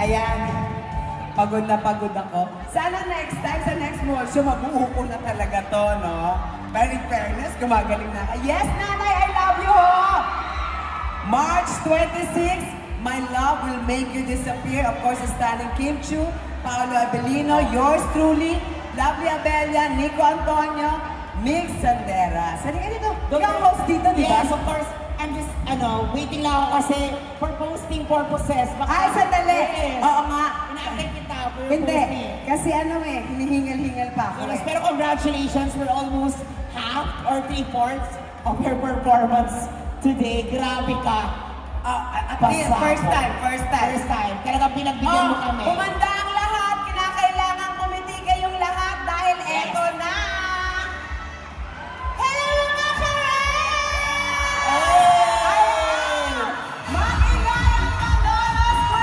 Ayan. Pagod na pagod ako. Sana next time, sa next mall show, mabuo ko na talaga to, no? Pero in fairness, gumagaling na. Yes, nanay, I love you, ho! March 26, My Love Will Make You Disappear. Of course, standing Kim Chu, Paolo Abelino, yours truly, Lovely Abella, Nico Antonio, Mix Sandera. Sali ka dito. Ikaw ang host dito, di ba? Yes, of course. I'm just, waiting lang ako kasi for posting purposes. Ay, sandali. Yes. Oo nga. Ina-update kita for Hindi. posting. Kasi hinihingal-hingal pa ako. Yes, pero congratulations, we're almost half or 3/4 of your performance today. Grabe ka. First time. First time. Talagang pinagbigyan mo kami. Kumanda ang lahat. Kinakailangan kumiti kayong lahat dahil eto na. Hello mga Karen! Makilayang kalolos ko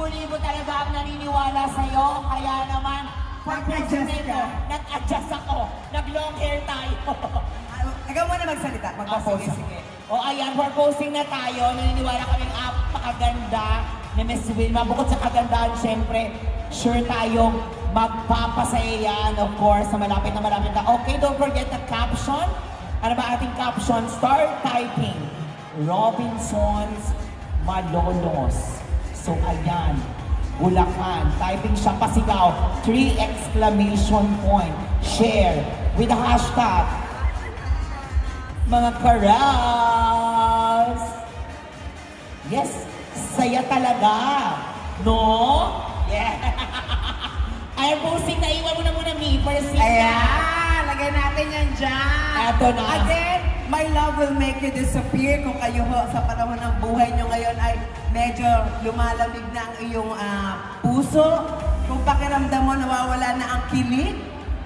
libo talaga ang naniniwala sa'yo, kaya naman, nag-adjust ako, nag-long hair tayo. Ikaw muna magsalita, magpa-post. Sige. O ayan, for posting na tayo, naniniwala kaming apakaganda ni Miss Wilma. Bukod sa kagandaan, syempre, sure tayong magpapasaya yan, of course, na malapit na. Okay, don't forget the caption. Ano ba ating caption? Start typing. Robinson's Malolos. So ayan, Bulacan. Typing siya pasigaw. 3 exclamation point. Share with the hashtag mga karas. Yes, saya talaga. No? Yeah. Ay, posting na iwan mo na muna, Mi. Ayan, lagay natin yan dyan. Eto na. Again, My Love Will Make You Disappear. Kung kayo ho, sa panahon ng buhay nyo ngayon ay medyo lumalamig na ang iyong puso. Kung pakiramdam mo nawawala na ang kilig.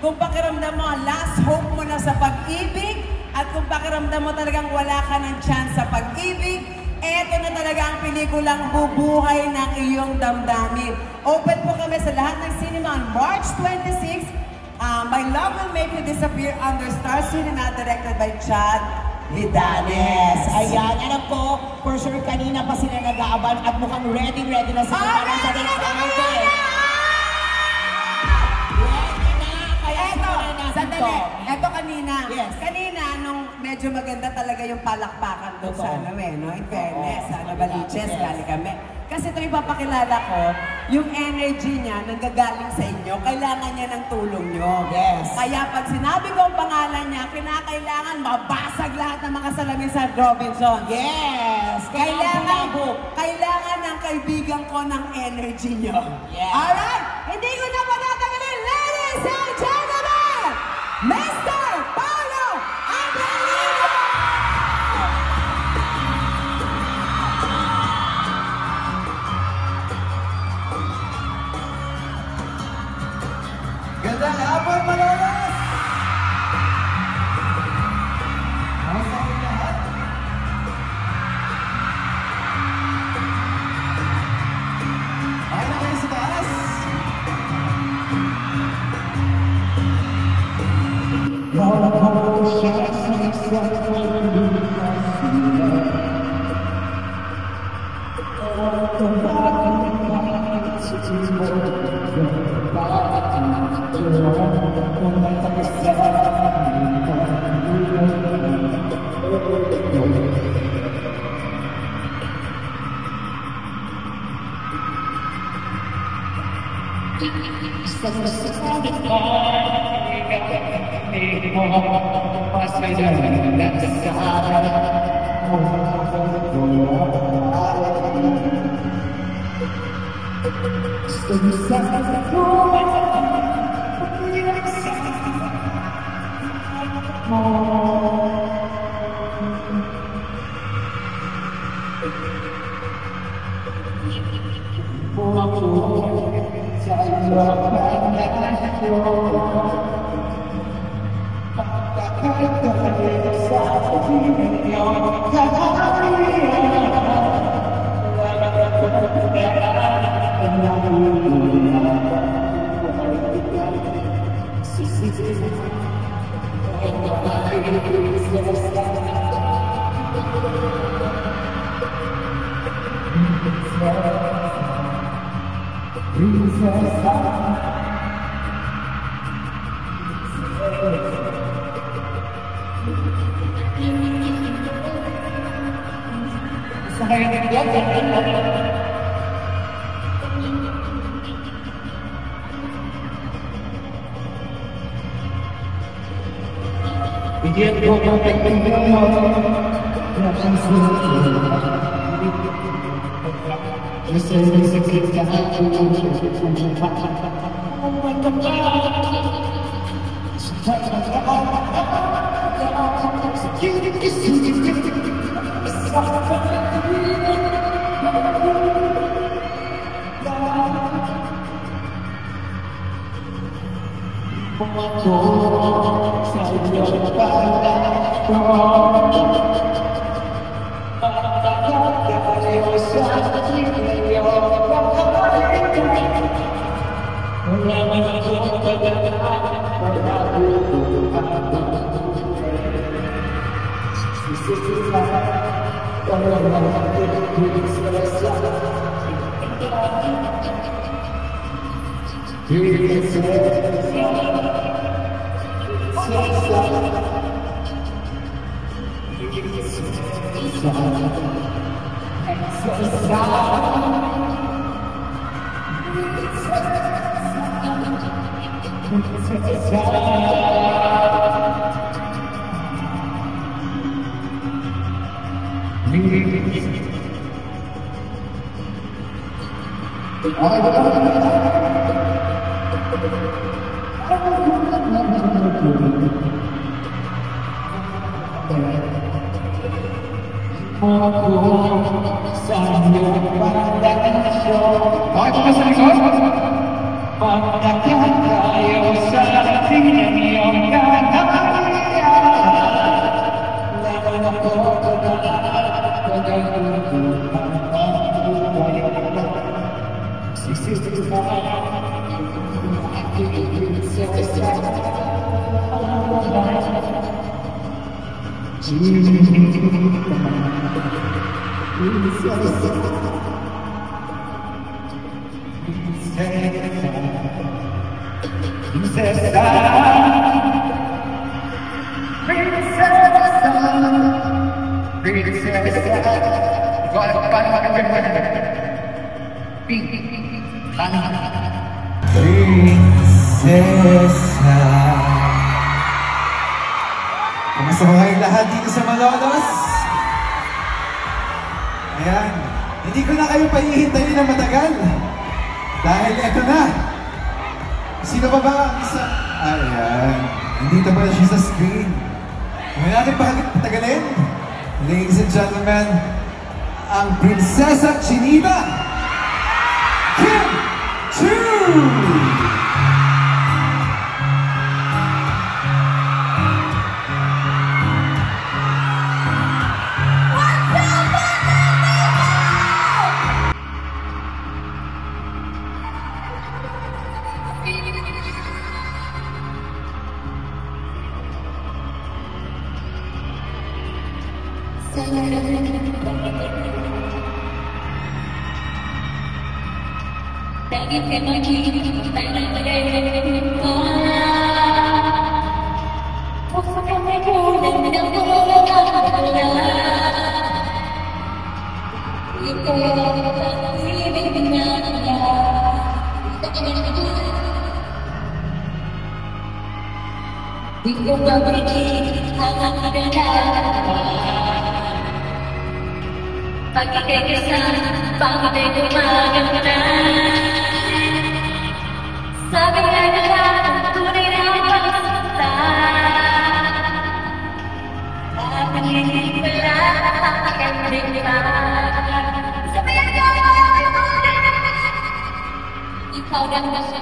Kung pakiramdam mo last hope mo na sa pag-ibig. At kung pakiramdam mo talagang wala ka ng chance sa pag-ibig, eto na talaga ang pelikulang bubuhay ng iyong damdamin. Open po kami sa lahat ng cinema on March 26. My Love Will Make You Disappear under Star Cinema, directed by Chad Vidales. Ayan, alam ko, for sure kanina pa sila nag-aaban at mukhang ready na sila para sa next artist. Eto kanina. Yes. Kanina, nung medyo maganda talaga yung palakpakan doon sa no? In fairness, Baliches, galing kami. Kasi ito ipapakilala ko, yung energy niya nanggagaling sa inyo, kailangan niya ng tulong nyo. Yes. Kaya pag sinabi ko ang pangalan niya, kinakailangan mabasag lahat ng mga salamin sa Robinson. Yes! Kailangan ng kaibigan ko ng energy nyo. Yes. Alright? Hindi ko na patatagalin, ladies and gentlemen! Mr. Paolo Abelino! Gandang hapon, Malolos! Nasa ang lahat? Okay na kayo sa taas? That's Kamusta ba kayong lahat dito sa Malolos? Ayan, hindi ko na kayo pahihintayin na matagal. Dahil eto na. Sino ba ba ang isa? Ayan, nandito pala siya sa screen. Huwag natin patagalin. Ladies and gentlemen, ang Prinsesa Chinita, Kim Chu! Pagkikasan, pangitay gumaganda. Sabi nga nila, tunay na ang pagkakita. At nangyayari pala, nakakagandang diba? Sabi nga nila, ikaw ganda siya.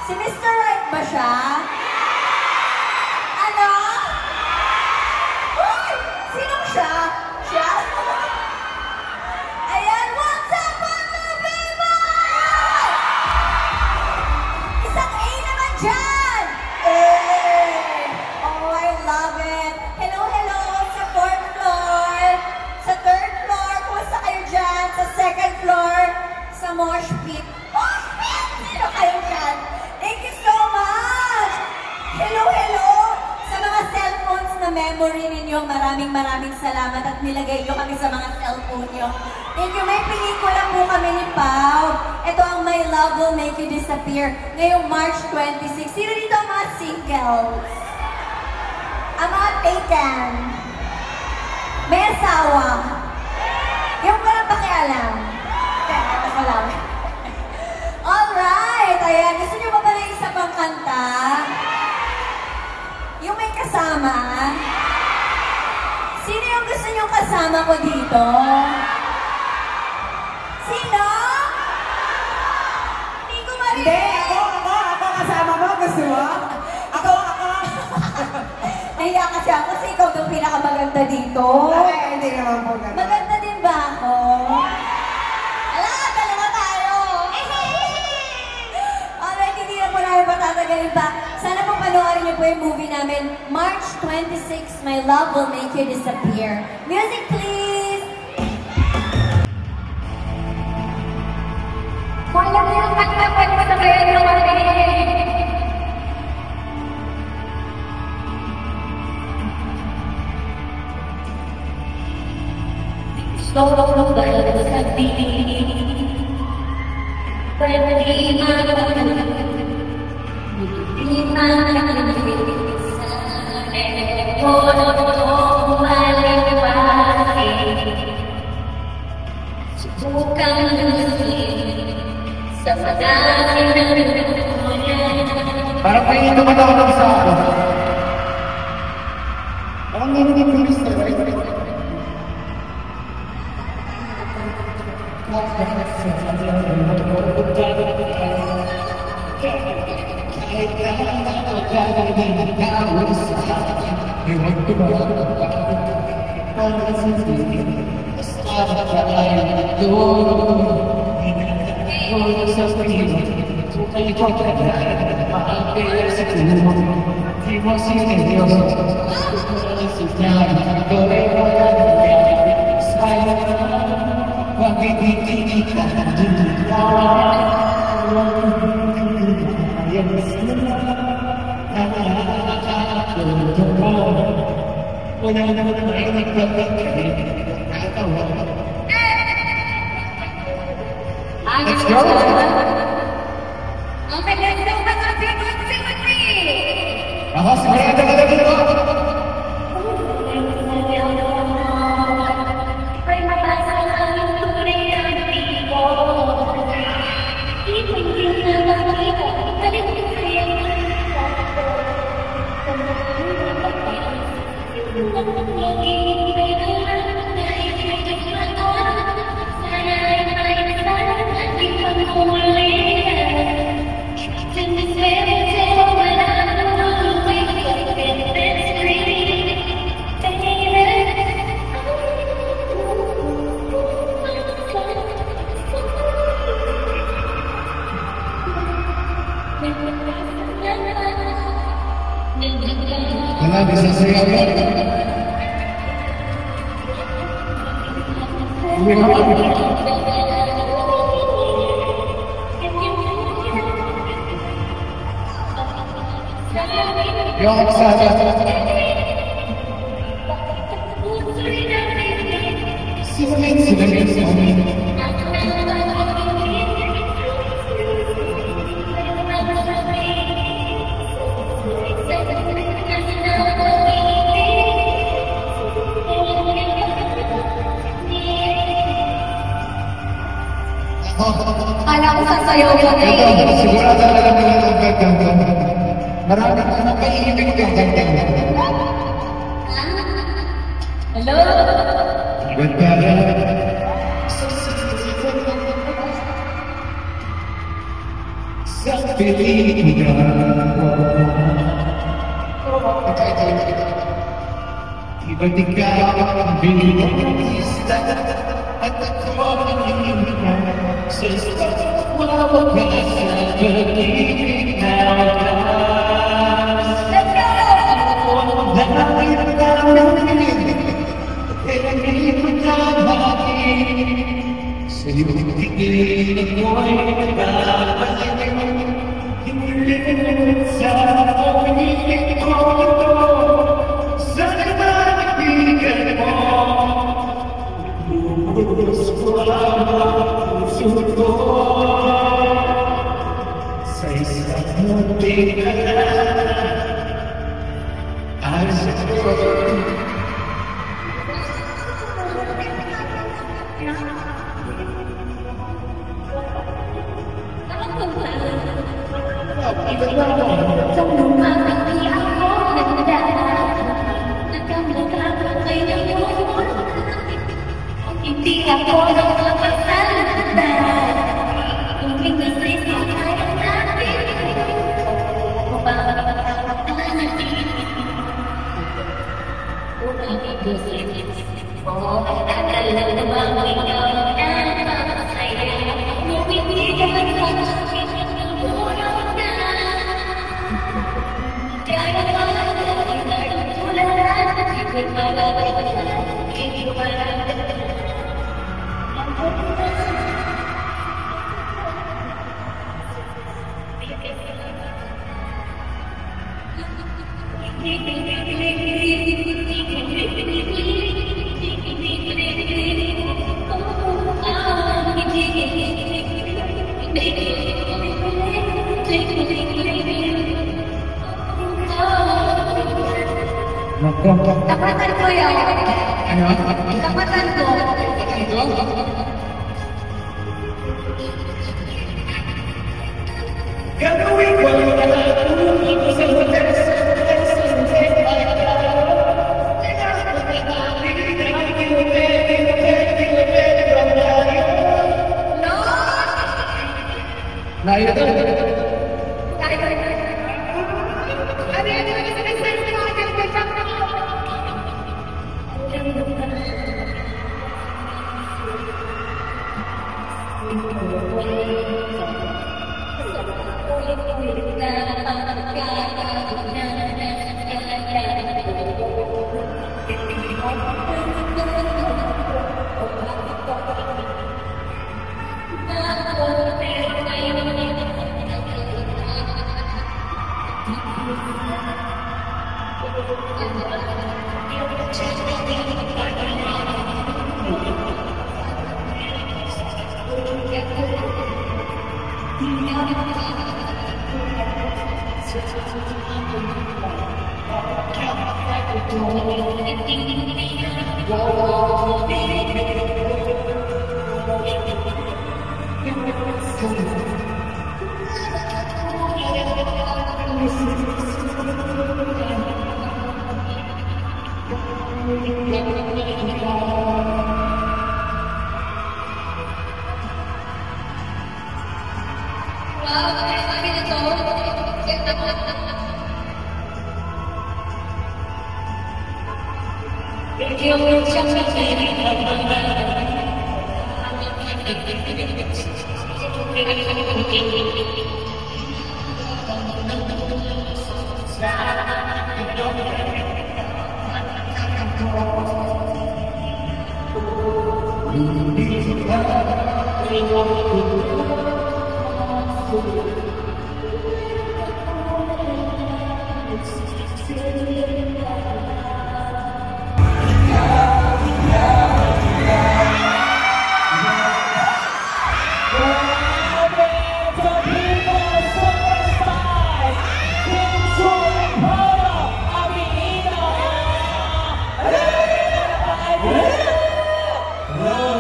Si Mr. Right ba siya? Ano? Uy! Sinong siya? Siya? Ayan, what's up, mga baby? Isang A naman dyan! Oh, I love it! Hello, hello! Sa 4th floor! Sa 3rd floor! Kumusta kayo dyan? Sa 2nd floor! Sa mosh pit! Mosh pit! Sino kayo dyan? Thank you so much! Hello, hello! Sa mga cellphones na memory ninyo, maraming salamat at nilagay nyo kami sa mga cellphone nyo. Thank you. May pelikula po kami ni Pao. Ito ang My Love Will Make You Disappear. Ngayong March 26. Sino dito ang mga singles? Ang mga taken? May asawa? Yung walang pakialam? Teka, ako lang. Alright! Ayan, gusto nyo ba ba na isa pang kanta? Yung may kasama? Sino yung gusto nyo kasama ko dito? Sino? Hindi ko marinig. Hindi, ako kasama mo. Gusto mo? Ako. Nahiya kasi ako kasi ikaw yung pinakamaganda dito. Ay, hindi naman po gano'n. Maganda din ba ako? Ala, dalawa tayo! Alright, hindi na po namin patatagalin pa. Sana po panoorin niyo po yung movie namin, March 26, My Love Will Make You Disappear. Music, please! Wala mo yung pagkapan mo sa kayo ng Solo bersedih, beriman, Parang may tumatawa sa ako. Parang hindi ko gusto. Let's go! Okay, let's go back to sing with me! Ako, sigurado ka na dito! Ay, mabasa ang tunay ang tipo. Ipintin na nakita, talikod sa'yo. Wala, bisa saya ka. Yung sana. Silamin. Kala ko sasayaw ka na Ito, eh. sigurado na alam nila ng gagawin. Marami ka na paiibig ng gagawin. Hello? Ganda. Sa pelikula. Iba't ikaw ang bilang artista at ako ang iyong sa wawakas sa pag-ibig na wakas. Let's go! Dahil namin hindi mo na bakit sa iyong tingin ako'y nagpapalit. Hindi sa pag-ibig ko ito. Sana ba nagbigan mo? Lubos ko ang puso ko sa isang munting asa ko. Trong lúc mà tình yêu có lần đã trong lúc ta thấy nhớ hindi ako nakapagsalita kung minsan sa tayo natin mapapanatili upang igusin mo akala na bang ikaw na masaya nung hindi ka magsasabi ng muna na kaya pala tulad natin ikot malabay hindi ko malabay. Tapatan ko yun. Ano? Tapatan ko. Gagawin ko ang lahat sa hotel sa No.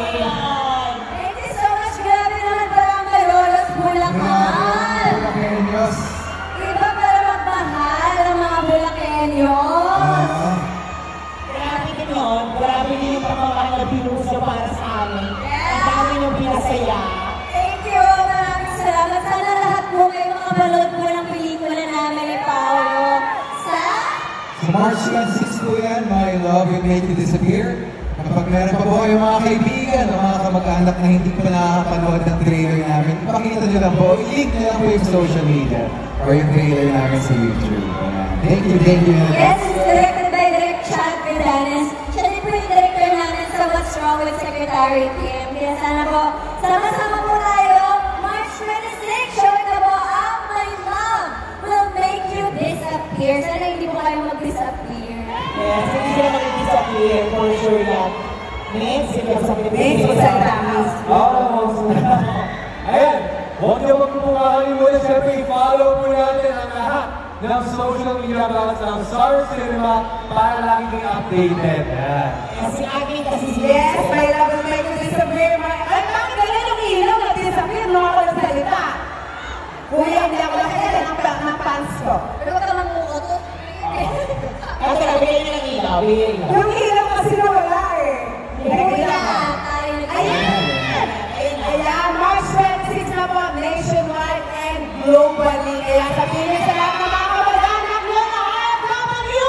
Thank you so much, grabe naman Barangay Rolos Bulacan. Iba para magmahal ang mga Bulakenyos. Grabe din yun. Grabe din yung pagmamahal na binuhos niyo para sa amin. Ang dami niyong pinasaya. Thank you, maraming salamat. Sana lahat po kayo makapanood po ng pelikula namin ni Paolo sa March 26 po yan, My Love Will Make You Disappear. Kapag meron pa po kayo mga kaibigan o mga kamag-anak na hindi pa nakakapanood ng trailer namin, ipakita nyo lang po, i-link nyo lang po yung social media or yung trailer namin sa YouTube. Thank you. Yes, it's directed by Direk Chad Vidanes. Siya din po yung director namin sa What's Wrong with Secretary Kim. Kaya sana po, sama-sama po tayo. March 26, showing na po ang My Love Will Make You Disappear. Sana hindi po kayo mag-disappear. Yes, hindi sila mag-disappear for sure yan. Next, sige sa Promise. Ayan, huwag niyo po kakalimutan, siyempre i-follow po natin ang lahat ng social media accounts ng Star Cinema para lagi kang updated. Ayan. Si Aging kasi si Yes, My Love Will Make You Disappear. Ay, bakit ganyan yung ilaw nag-disappear? Nung ako nagsalita. Kuya, hindi ako nakita ng pants ko. Pero huwag ka mangukot. Ang grabe kayo ng ilaw. Yung ilaw kasi nawala eh. Kuya, tayo Ayan! Ayan, March 26 na po, nationwide and globally. Kaya sabihin niyo sa lahat ng mga kamag-anak nyo na OFW,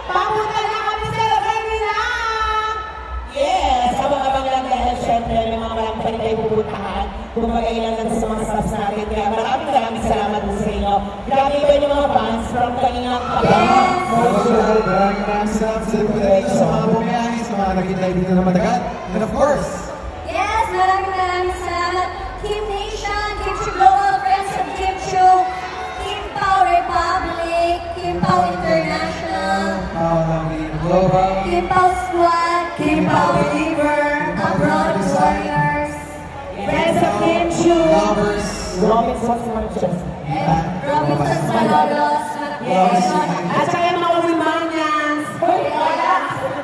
papunta na kami sa lugar nila! Yes, abang-abang lang dahil syempre may mga marami pa rin kayo pupuntahan. Kumbaga ilan lang sa mga staffs natin. Kaya maraming salamat po sa inyo. Grabe ba yung mga fans from kaninang kabang? Maraming salamat sa likod sa mga bumiyahe, sa mga nakita dito na matagal. And of course, Yes, maraming salamat. Team Nation, Team Chu Global, Friends of Team Chu, Team Pau Republic, Team Pau International, Global, Team Pau Squad, Team Pau Believer, Abroad Warriors, Friends of Team Chu, Lovers, Robinson's Marches. and Robinson's Malolos, Maraqueños, at saka yung mga Wilmanians.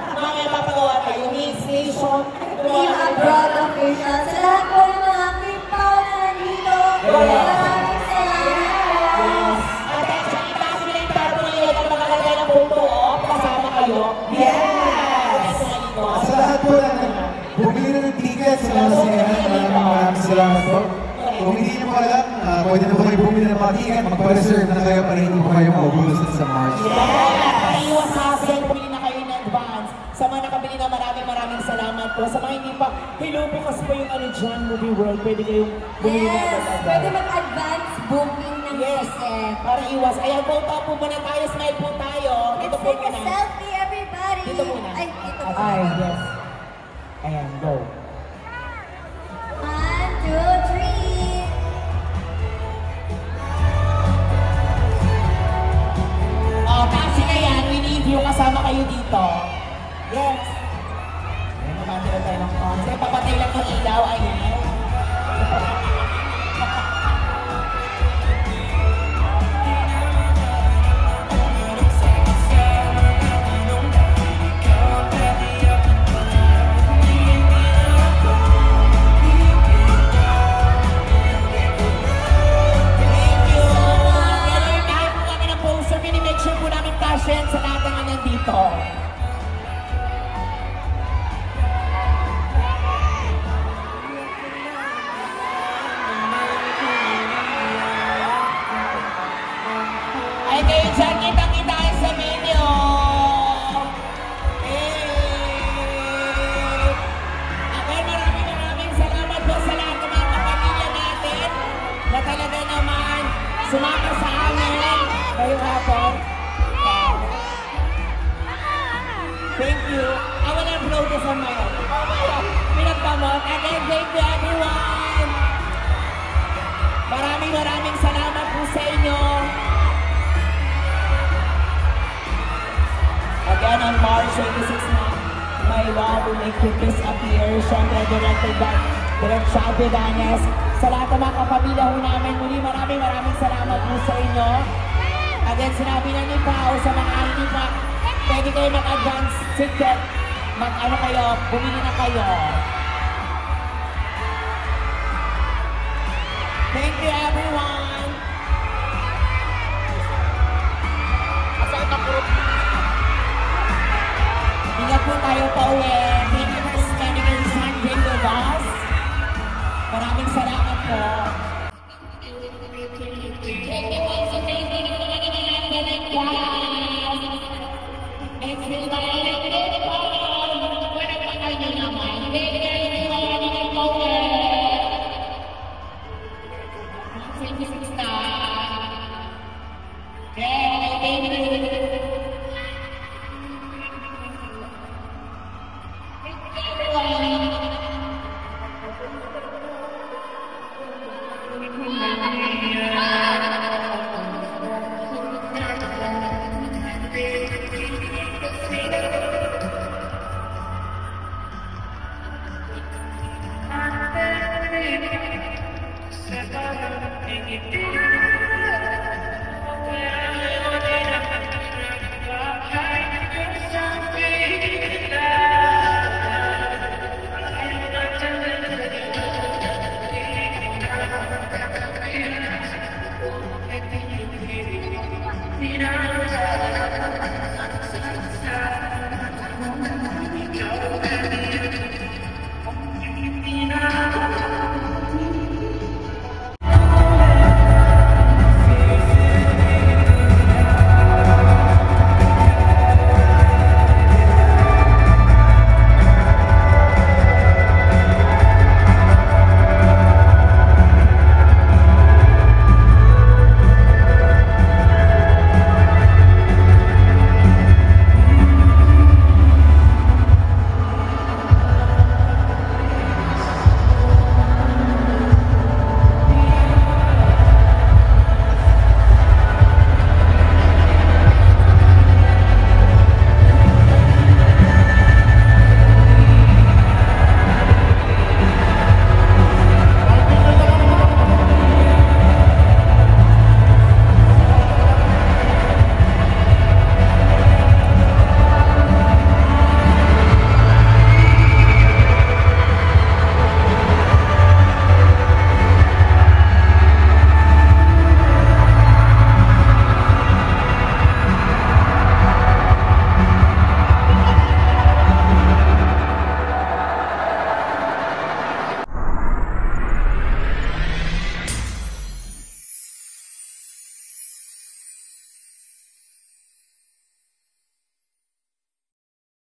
Mga mapagawa tayo, Miss Nation. Team Abroad Officials, sa lahat po ng mga Team Pau na nandito, maraming salamat. At sa itaas mo na yung tarpo ngayon at makakalagay ng photo op, kasama kayo. Yes! sa lahat po na bumili na ng tickets sa mga sinehan, maraming salamat po. Kung hindi niyo po alam, pwede na po kayo bumili ng mga ticket, magpa-reserve na kayo para hindi po kayo maubulos sa March. Iwas hassle, bumili na kayo in advance. Sa mga nakabili na maraming salamat po. Sa mga hindi pa, hello bukas po yung dyan, Movie World. Pwede kayong bumili na Yes, agad. pwede mag-advance booking ng Yes, ticket. para iwas. Ayan, photo po muna tayo, smile po tayo. Dito Let's po take a muna. selfie, everybody. Dito muna. Ay, dito po. Ay, yes. Ayan, go. 1, 2, 3. Oh, kasi na yan, we need you kasama kayo dito. Yes. Ayan, mamati na tayo ng konti. Papatay lang ng ilaw, ayan. maraming salamat po sa inyo. Again, on March 26 na, My Love Will Make You Disappear. Siyempre, directed by Direk Shabby Danes. Sa lahat ng mga kapamilya ho namin, muli maraming salamat po sa inyo. Again, sinabi na ni Pao sa mga hindi pa, pwede kayo mag-advance ticket. Mag-ano kayo, bumili na kayo. Thank you, everyone. Ingat po tayo pa uwi. Thank you for spending your Sunday with us. Maraming salamat po. Thank you.